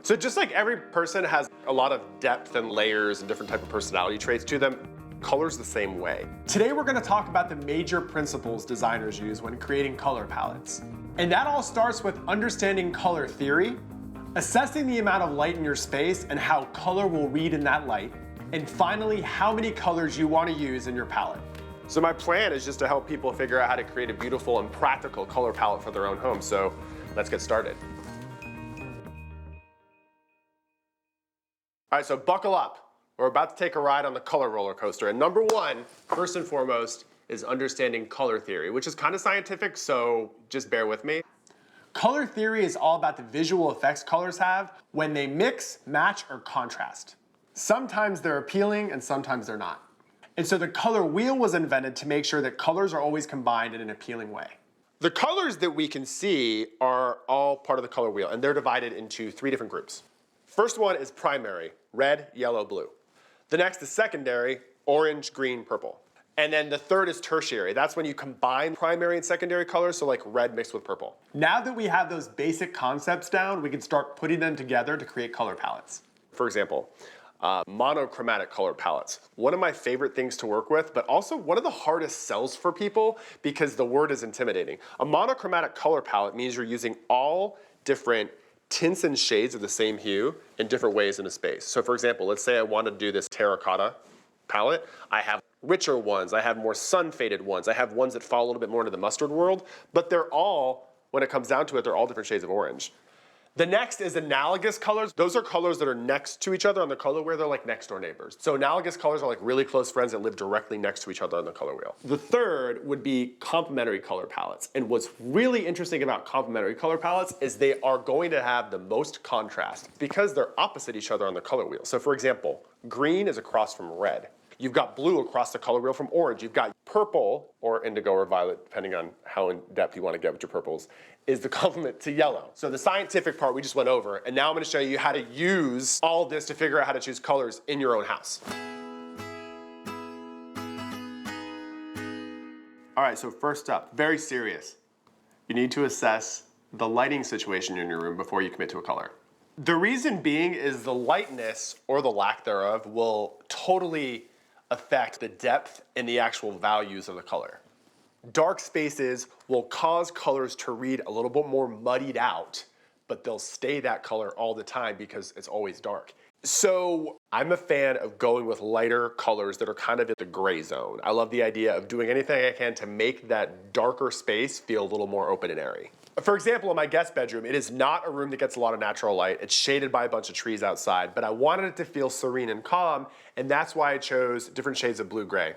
So just like every person has a lot of depth and layers and different type of personality traits to them, color's the same way. Today we're going to talk about the major principles designers use when creating color palettes. And that all starts with understanding color theory, assessing the amount of light in your space and how color will read in that light, and finally how many colors you want to use in your palette. So my plan is just to help people figure out how to create a beautiful and practical color palette for their own home. So let's get started. All right, so buckle up. We're about to take a ride on the color roller coaster. And number one, first and foremost, is understanding color theory, which is kind of scientific, so just bear with me. Color theory is all about the visual effects colors have when they mix, match, or contrast. Sometimes they're appealing and sometimes they're not. And so the color wheel was invented to make sure that colors are always combined in an appealing way. The colors that we can see are all part of the color wheel, and they're divided into three different groups. First one is primary, red, yellow, blue. The next is secondary, orange, green, purple. And then the third is tertiary. That's when you combine primary and secondary colors, so like red mixed with purple. Now that we have those basic concepts down, we can start putting them together to create color palettes. For example, monochromatic color palettes. One of my favorite things to work with, but also one of the hardest sells for people because the word is intimidating. A monochromatic color palette means you're using all different tints and shades of the same hue in different ways in a space. So for example, let's say I want to do this terracotta palette. I have richer ones, I have more sun-faded ones, I have ones that fall a little bit more into the mustard world, but they're all, when it comes down to it, they're all different shades of orange. The next is analogous colors. Those are colors that are next to each other on the color wheel. They're like next door neighbors. So analogous colors are like really close friends that live directly next to each other on the color wheel. The third would be complementary color palettes. And what's really interesting about complementary color palettes is they are going to have the most contrast because they're opposite each other on the color wheel. So for example, green is across from red. You've got blue across the color wheel from orange. You've got purple, or indigo or violet, depending on how in depth you want to get with your purples, is the complement to yellow. So the scientific part we just went over, and now I'm going to show you how to use all this to figure out how to choose colors in your own house. All right, so first up, very serious. You need to assess the lighting situation in your room before you commit to a color. The reason being is the lightness, or the lack thereof, will totally affect the depth and the actual values of the color. Dark spaces will cause colors to read a little bit more muddied out, but they'll stay that color all the time because it's always dark. So I'm a fan of going with lighter colors that are kind of in the gray zone. I love the idea of doing anything I can to make that darker space feel a little more open and airy. For example, in my guest bedroom, it is not a room that gets a lot of natural light. It's shaded by a bunch of trees outside, but I wanted it to feel serene and calm, and that's why I chose different shades of blue-gray.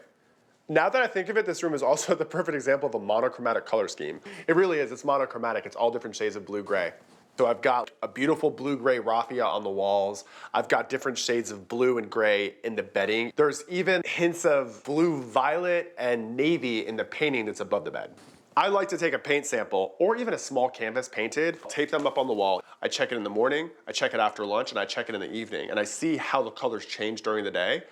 Now that I think of it, this room is also the perfect example of a monochromatic color scheme. It really is, it's monochromatic. It's all different shades of blue-gray. So I've got a beautiful blue-gray raffia on the walls. I've got different shades of blue and gray in the bedding. There's even hints of blue-violet and navy in the painting that's above the bed. I like to take a paint sample, or even a small canvas painted, tape them up on the wall. I check it in the morning, I check it after lunch, and I check it in the evening, and I see how the colors change during the day.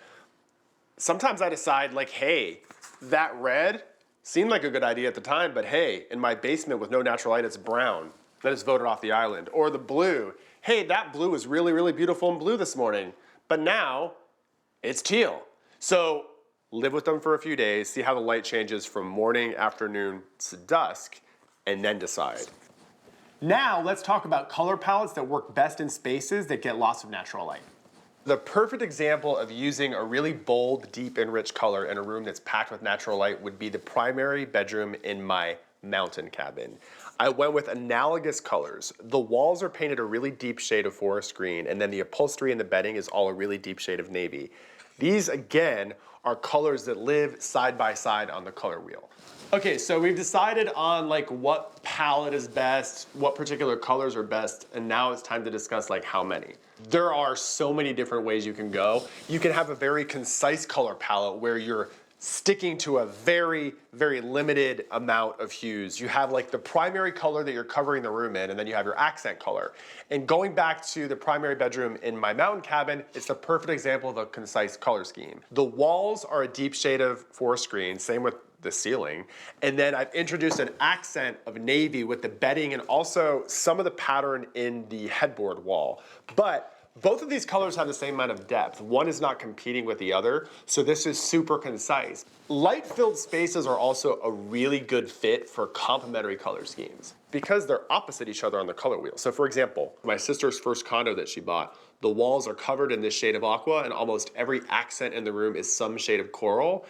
Sometimes I decide like, hey, that red seemed like a good idea at the time, but hey, in my basement with no natural light, it's brown. That is voted off the island. Or the blue, hey, that blue was really, really beautiful and blue this morning, but now it's teal. So live with them for a few days, see how the light changes from morning, afternoon to dusk, and then decide. Now let's talk about color palettes that work best in spaces that get lots of natural light. The perfect example of using a really bold, deep, and rich color in a room that's packed with natural light would be the primary bedroom in my mountain cabin. I went with analogous colors. The walls are painted a really deep shade of forest green, and then the upholstery and the bedding is all a really deep shade of navy. These, again, are colors that live side by side on the color wheel. Okay, so we've decided on like what palette is best, what particular colors are best, and now it's time to discuss like how many. There are so many different ways you can go. You can have a very concise color palette where you're sticking to a very, very limited amount of hues. You have like the primary color that you're covering the room in, and then you have your accent color. And going back to the primary bedroom in my mountain cabin, it's the perfect example of a concise color scheme. The walls are a deep shade of forest green, same with the ceiling. And then I've introduced an accent of navy with the bedding and also some of the pattern in the headboard wall. But both of these colors have the same amount of depth. One is not competing with the other, so this is super concise. Light-filled spaces are also a really good fit for complementary color schemes because they're opposite each other on the color wheel. So for example, my sister's first condo that she bought, the walls are covered in this shade of aqua and almost every accent in the room is some shade of coral.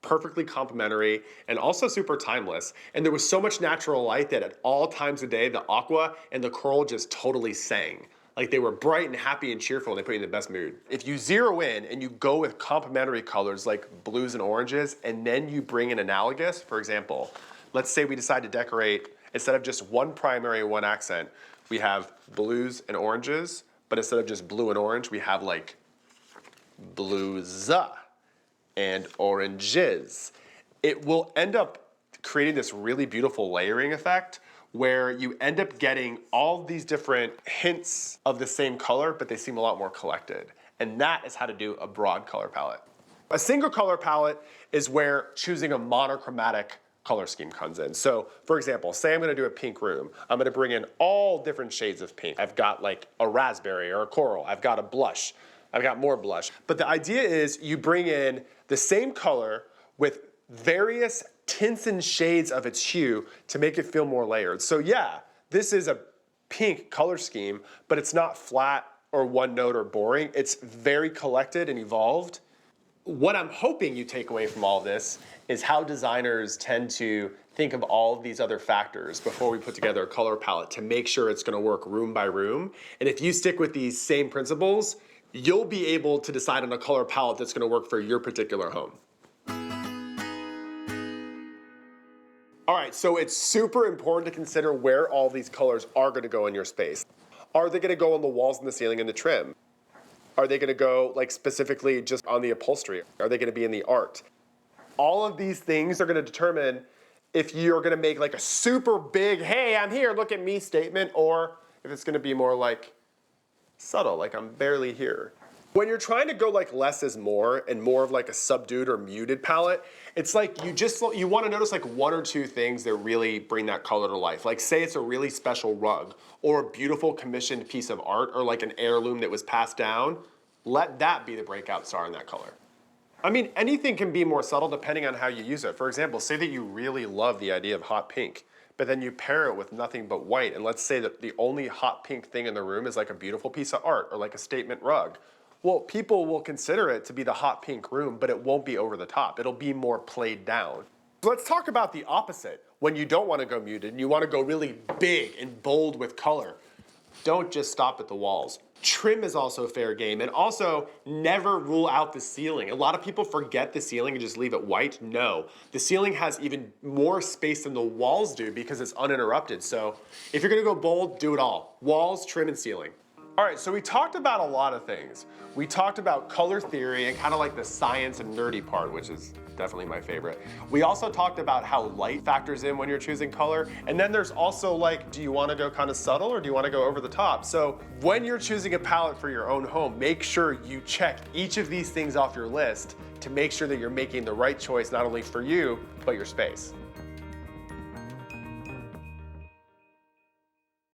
Perfectly complementary and also super timeless. And there was so much natural light that at all times of day, the aqua and the coral just totally sang. Like they were bright and happy and cheerful and they put you in the best mood. If you zero in and you go with complementary colors like blues and oranges and then you bring in analogous, for example, let's say we decide to decorate, instead of just one primary and one accent, we have blues and oranges, but instead of just blue and orange, we have like blues and oranges. It will end up creating this really beautiful layering effect where you end up getting all these different hints of the same color, but they seem a lot more collected. And that is how to do a broad color palette. A single color palette is where choosing a monochromatic color scheme comes in. So for example, say I'm gonna do a pink room. I'm gonna bring in all different shades of pink. I've got like a raspberry or a coral. I've got a blush. I've got more blush. But the idea is you bring in the same color with various tints and shades of its hue to make it feel more layered. So yeah, this is a pink color scheme, but it's not flat or one note or boring. It's very collected and evolved. What I'm hoping you take away from all this is how designers tend to think of all of these other factors before we put together a color palette to make sure it's gonna work room by room. And if you stick with these same principles, you'll be able to decide on a color palette that's gonna work for your particular home. All right, so it's super important to consider where all these colors are gonna go in your space. Are they gonna go on the walls and the ceiling and the trim? Are they gonna go like specifically just on the upholstery? Are they gonna be in the art? All of these things are gonna determine if you're gonna make like a super big, hey, I'm here, look at me statement, or if it's gonna be more like subtle, like I'm barely here. When you're trying to go like less is more and more of like a subdued or muted palette, it's like you want to notice like one or two things that really bring that color to life. Like say it's a really special rug or a beautiful commissioned piece of art or like an heirloom that was passed down. Let that be the breakout star in that color. I mean, anything can be more subtle depending on how you use it. For example, say that you really love the idea of hot pink, but then you pair it with nothing but white. And let's say that the only hot pink thing in the room is like a beautiful piece of art or like a statement rug. Well, people will consider it to be the hot pink room, but it won't be over the top. It'll be more played down. Let's talk about the opposite. When you don't want to go muted and you want to go really big and bold with color, don't just stop at the walls. Trim is also fair game, and also never rule out the ceiling. A lot of people forget the ceiling and just leave it white. No, the ceiling has even more space than the walls do because it's uninterrupted. So if you're gonna go bold, do it all. Walls, trim, and ceiling. All right, so we talked about a lot of things. We talked about color theory and kind of like the science and nerdy part, which is definitely my favorite. We also talked about how light factors in when you're choosing color. And then there's also like, do you want to go kind of subtle or do you want to go over the top? So when you're choosing a palette for your own home, make sure you check each of these things off your list to make sure that you're making the right choice, not only for you, but your space.